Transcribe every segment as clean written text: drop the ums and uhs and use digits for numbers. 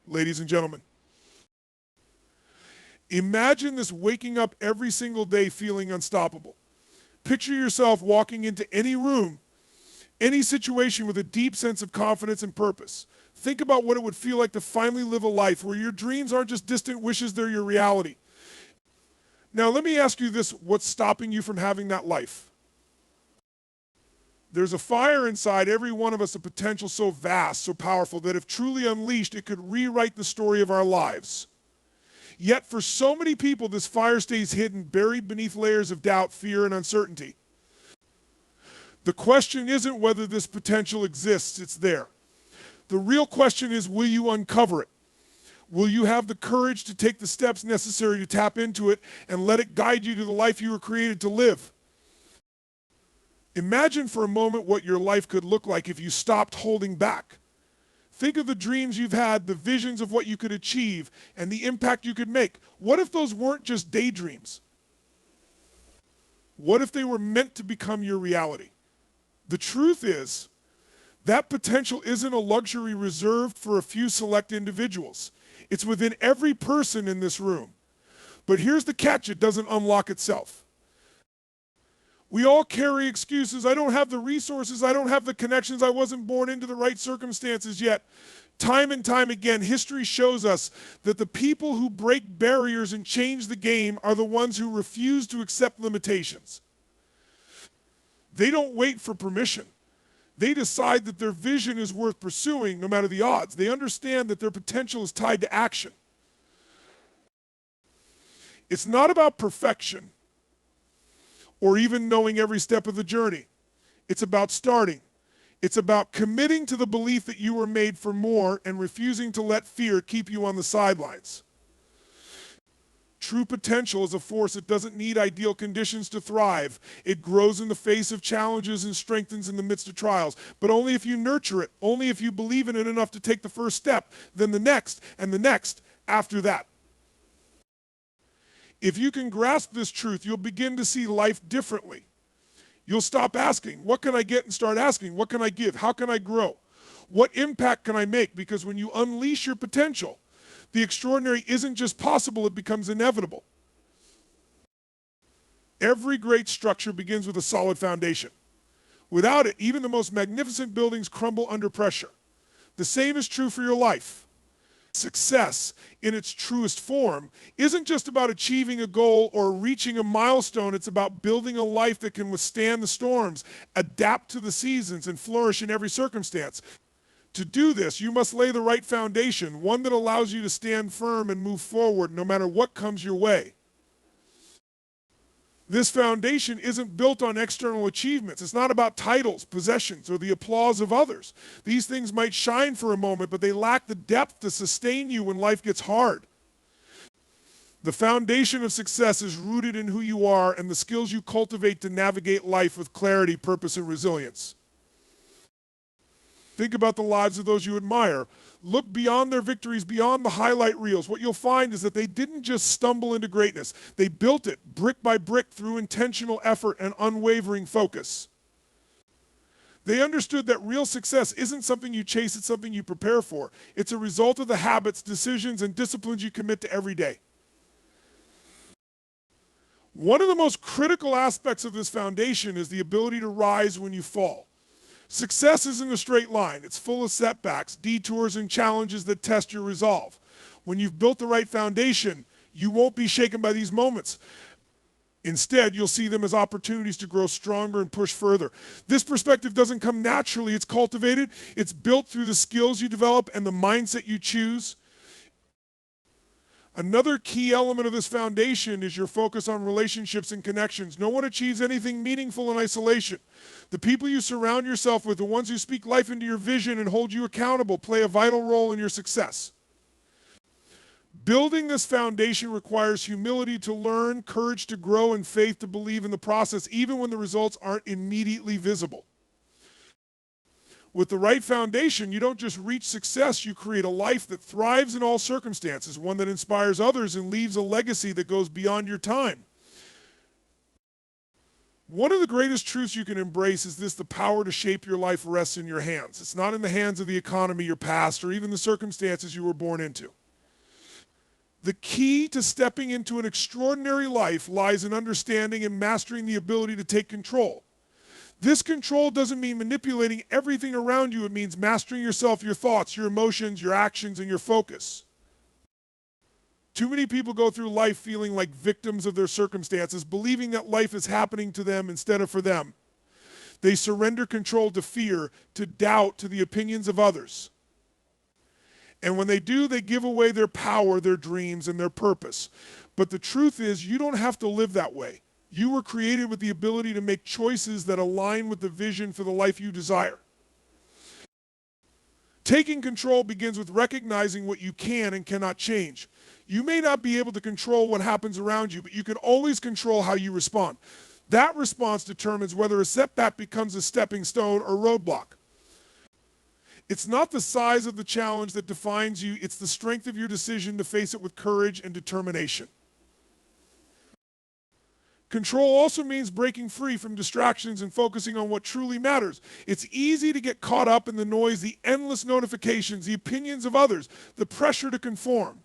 ladies and gentlemen. Imagine this waking up every single day feeling unstoppable. Picture yourself walking into any room, any situation with a deep sense of confidence and purpose. Think about what it would feel like to finally live a life where your dreams aren't just distant wishes, they're your reality. Now, let me ask you this, what's stopping you from having that life? There's a fire inside every one of us, a potential so vast, so powerful, that if truly unleashed, it could rewrite the story of our lives. Yet for so many people, this fire stays hidden, buried beneath layers of doubt, fear, and uncertainty. The question isn't whether this potential exists, it's there. The real question is, will you uncover it? Will you have the courage to take the steps necessary to tap into it and let it guide you to the life you were created to live? Imagine for a moment what your life could look like if you stopped holding back. Think of the dreams you've had, the visions of what you could achieve, and the impact you could make. What if those weren't just daydreams? What if they were meant to become your reality? The truth is, that potential isn't a luxury reserved for a few select individuals. It's within every person in this room. But here's the catch, it doesn't unlock itself. We all carry excuses. I don't have the resources. I don't have the connections. I wasn't born into the right circumstances yet. Time and time again, history shows us that the people who break barriers and change the game are the ones who refuse to accept limitations. They don't wait for permission. They decide that their vision is worth pursuing no matter the odds. They understand that their potential is tied to action. It's not about perfection or even knowing every step of the journey. It's about starting. It's about committing to the belief that you were made for more and refusing to let fear keep you on the sidelines. True potential is a force that doesn't need ideal conditions to thrive. It grows in the face of challenges and strengthens in the midst of trials. But only if you nurture it, only if you believe in it enough to take the first step, then the next, and the next after that. If you can grasp this truth, you'll begin to see life differently. You'll stop asking, what can I get, and start asking, what can I give? How can I grow? What impact can I make? Because when you unleash your potential, the extraordinary isn't just possible, it becomes inevitable. Every great structure begins with a solid foundation. Without it, even the most magnificent buildings crumble under pressure. The same is true for your life. Success, in its truest form, isn't just about achieving a goal or reaching a milestone. It's about building a life that can withstand the storms, adapt to the seasons, and flourish in every circumstance. To do this, you must lay the right foundation, one that allows you to stand firm and move forward no matter what comes your way. This foundation isn't built on external achievements. It's not about titles, possessions, or the applause of others. These things might shine for a moment, but they lack the depth to sustain you when life gets hard. The foundation of success is rooted in who you are and the skills you cultivate to navigate life with clarity, purpose, and resilience. Think about the lives of those you admire. Look beyond their victories, beyond the highlight reels. What you'll find is that they didn't just stumble into greatness. They built it brick by brick through intentional effort and unwavering focus. They understood that real success isn't something you chase, it's something you prepare for. It's a result of the habits, decisions, and disciplines you commit to every day. One of the most critical aspects of this foundation is the ability to rise when you fall. Success isn't a straight line. It's full of setbacks, detours, and challenges that test your resolve. When you've built the right foundation, you won't be shaken by these moments. Instead, you'll see them as opportunities to grow stronger and push further. This perspective doesn't come naturally. It's cultivated. It's built through the skills you develop and the mindset you choose. Another key element of this foundation is your focus on relationships and connections. No one achieves anything meaningful in isolation. The people you surround yourself with, the ones who speak life into your vision and hold you accountable, play a vital role in your success. Building this foundation requires humility to learn, courage to grow, and faith to believe in the process, even when the results aren't immediately visible. With the right foundation, you don't just reach success, you create a life that thrives in all circumstances, one that inspires others and leaves a legacy that goes beyond your time. One of the greatest truths you can embrace is this: the power to shape your life rests in your hands. It's not in the hands of the economy, your past, or even the circumstances you were born into. The key to stepping into an extraordinary life lies in understanding and mastering the ability to take control. This control doesn't mean manipulating everything around you. It means mastering yourself, your thoughts, your emotions, your actions, and your focus. Too many people go through life feeling like victims of their circumstances, believing that life is happening to them instead of for them. They surrender control to fear, to doubt, to the opinions of others. And when they do, they give away their power, their dreams, and their purpose. But the truth is, you don't have to live that way. You were created with the ability to make choices that align with the vision for the life you desire. Taking control begins with recognizing what you can and cannot change. You may not be able to control what happens around you, but you can always control how you respond. That response determines whether a setback becomes a stepping stone or roadblock. It's not the size of the challenge that defines you, it's the strength of your decision to face it with courage and determination. Control also means breaking free from distractions and focusing on what truly matters. It's easy to get caught up in the noise, the endless notifications, the opinions of others, the pressure to conform.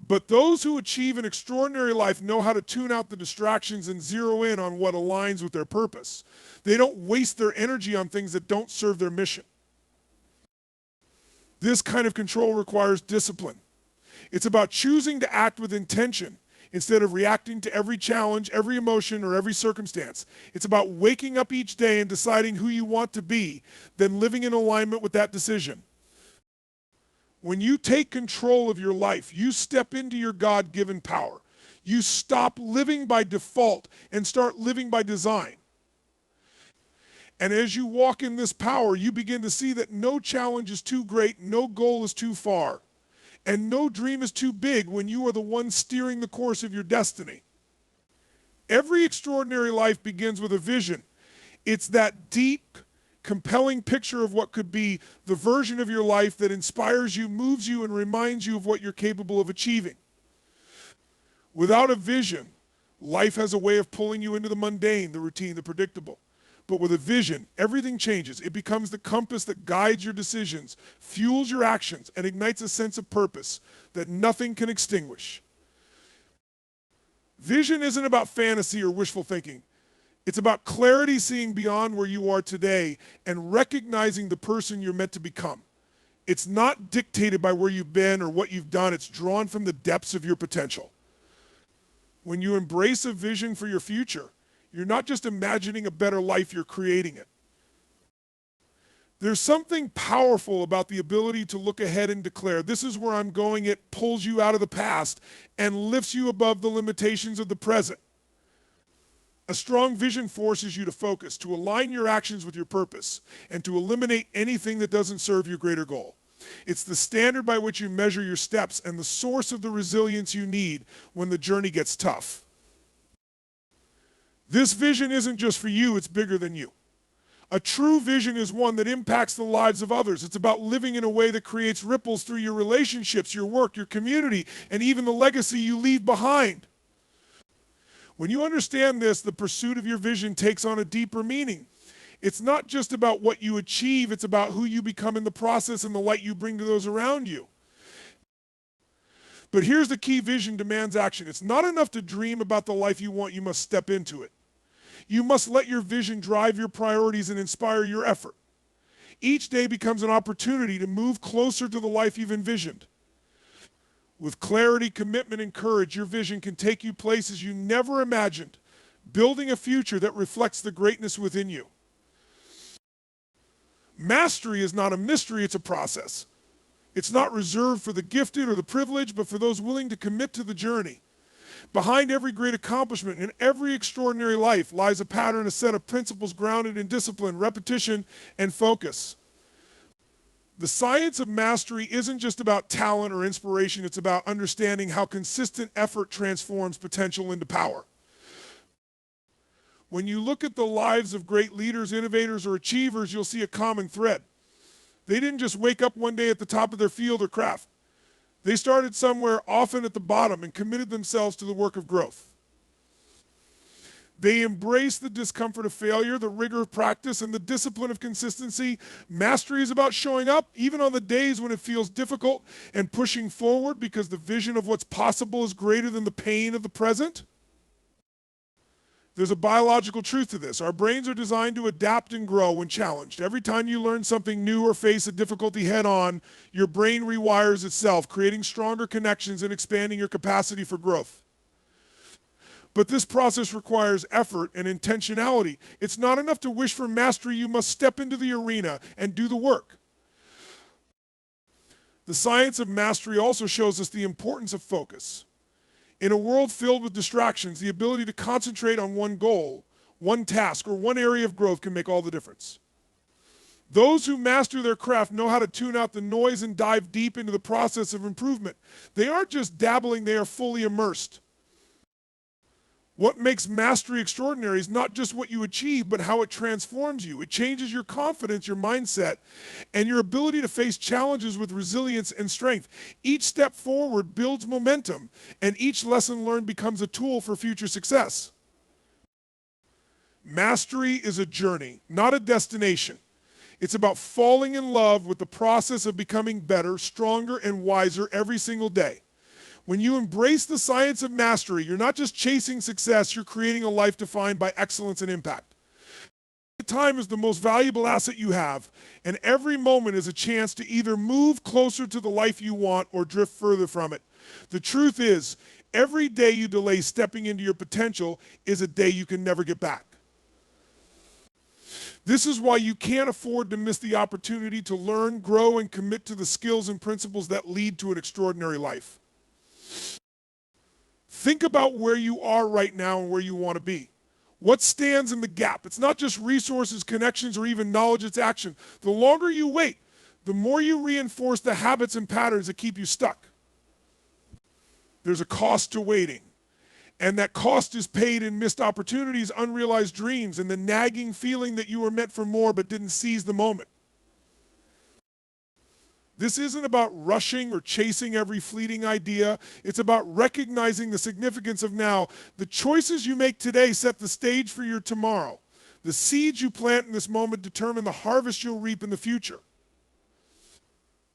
But those who achieve an extraordinary life know how to tune out the distractions and zero in on what aligns with their purpose. They don't waste their energy on things that don't serve their mission. This kind of control requires discipline. It's about choosing to act with intention instead of reacting to every challenge, every emotion, or every circumstance. It's about waking up each day and deciding who you want to be, then living in alignment with that decision. When you take control of your life, you step into your God-given power. You stop living by default and start living by design. And as you walk in this power, you begin to see that no challenge is too great, no goal is too far, and no dream is too big when you are the one steering the course of your destiny. Every extraordinary life begins with a vision. It's that deep, compelling picture of what could be, the version of your life that inspires you, moves you, and reminds you of what you're capable of achieving. Without a vision, life has a way of pulling you into the mundane, the routine, the predictable. But with a vision, everything changes. It becomes the compass that guides your decisions, fuels your actions, and ignites a sense of purpose that nothing can extinguish. Vision isn't about fantasy or wishful thinking. It's about clarity, seeing beyond where you are today and recognizing the person you're meant to become. It's not dictated by where you've been or what you've done. It's drawn from the depths of your potential. When you embrace a vision for your future, you're not just imagining a better life, you're creating it. There's something powerful about the ability to look ahead and declare, this is where I'm going. It pulls you out of the past and lifts you above the limitations of the present. A strong vision forces you to focus, to align your actions with your purpose, and to eliminate anything that doesn't serve your greater goal. It's the standard by which you measure your steps and the source of the resilience you need when the journey gets tough. This vision isn't just for you, it's bigger than you. A true vision is one that impacts the lives of others. It's about living in a way that creates ripples through your relationships, your work, your community, and even the legacy you leave behind. When you understand this, the pursuit of your vision takes on a deeper meaning. It's not just about what you achieve, it's about who you become in the process and the light you bring to those around you. But here's the key: vision demands action. It's not enough to dream about the life you want, you must step into it. You must let your vision drive your priorities and inspire your effort. Each day becomes an opportunity to move closer to the life you've envisioned. With clarity, commitment, and courage, your vision can take you places you never imagined, building a future that reflects the greatness within you. Mastery is not a mystery, it's a process. It's not reserved for the gifted or the privileged, but for those willing to commit to the journey. Behind every great accomplishment and every extraordinary life lies a pattern, a set of principles grounded in discipline, repetition, and focus. The science of mastery isn't just about talent or inspiration, it's about understanding how consistent effort transforms potential into power. When you look at the lives of great leaders, innovators, or achievers, you'll see a common thread. They didn't just wake up one day at the top of their field or craft. They started somewhere, often at the bottom, and committed themselves to the work of growth. They embrace the discomfort of failure, the rigor of practice, and the discipline of consistency. Mastery is about showing up, even on the days when it feels difficult, and pushing forward because the vision of what's possible is greater than the pain of the present. There's a biological truth to this. Our brains are designed to adapt and grow when challenged. Every time you learn something new or face a difficulty head on, your brain rewires itself, creating stronger connections and expanding your capacity for growth. But this process requires effort and intentionality. It's not enough to wish for mastery. You must step into the arena and do the work. The science of mastery also shows us the importance of focus. In a world filled with distractions, the ability to concentrate on one goal, one task, or one area of growth can make all the difference. Those who master their craft know how to tune out the noise and dive deep into the process of improvement. They aren't just dabbling, they are fully immersed. What makes mastery extraordinary is not just what you achieve, but how it transforms you. It changes your confidence, your mindset, and your ability to face challenges with resilience and strength. Each step forward builds momentum, and each lesson learned becomes a tool for future success. Mastery is a journey, not a destination. It's about falling in love with the process of becoming better, stronger, and wiser every single day. When you embrace the science of mastery, you're not just chasing success, you're creating a life defined by excellence and impact. Time is the most valuable asset you have, and every moment is a chance to either move closer to the life you want or drift further from it. The truth is, every day you delay stepping into your potential is a day you can never get back. This is why you can't afford to miss the opportunity to learn, grow, and commit to the skills and principles that lead to an extraordinary life. Think about where you are right now and where you want to be. What stands in the gap? It's not just resources, connections, or even knowledge, it's action. The longer you wait, the more you reinforce the habits and patterns that keep you stuck. There's a cost to waiting. And that cost is paid in missed opportunities, unrealized dreams, and the nagging feeling that you were meant for more but didn't seize the moment. This isn't about rushing or chasing every fleeting idea. It's about recognizing the significance of now. The choices you make today set the stage for your tomorrow. The seeds you plant in this moment determine the harvest you'll reap in the future.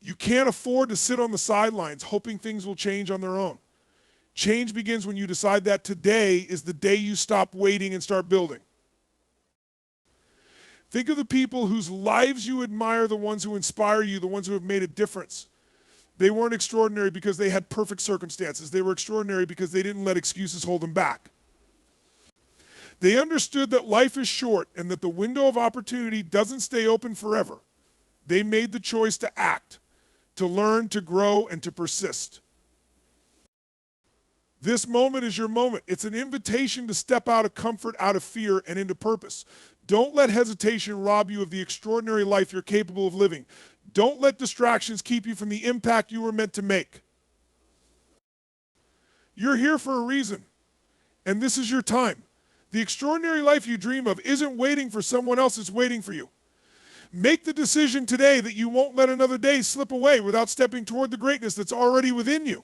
You can't afford to sit on the sidelines hoping things will change on their own. Change begins when you decide that today is the day you stop waiting and start building. Think of the people whose lives you admire, the ones who inspire you, the ones who have made a difference. They weren't extraordinary because they had perfect circumstances. They were extraordinary because they didn't let excuses hold them back. They understood that life is short and that the window of opportunity doesn't stay open forever. They made the choice to act, to learn, to grow, and to persist. This moment is your moment. It's an invitation to step out of comfort, out of fear, and into purpose. Don't let hesitation rob you of the extraordinary life you're capable of living. Don't let distractions keep you from the impact you were meant to make. You're here for a reason, and this is your time. The extraordinary life you dream of isn't waiting for someone else, it's waiting for you. Make the decision today that you won't let another day slip away without stepping toward the greatness that's already within you.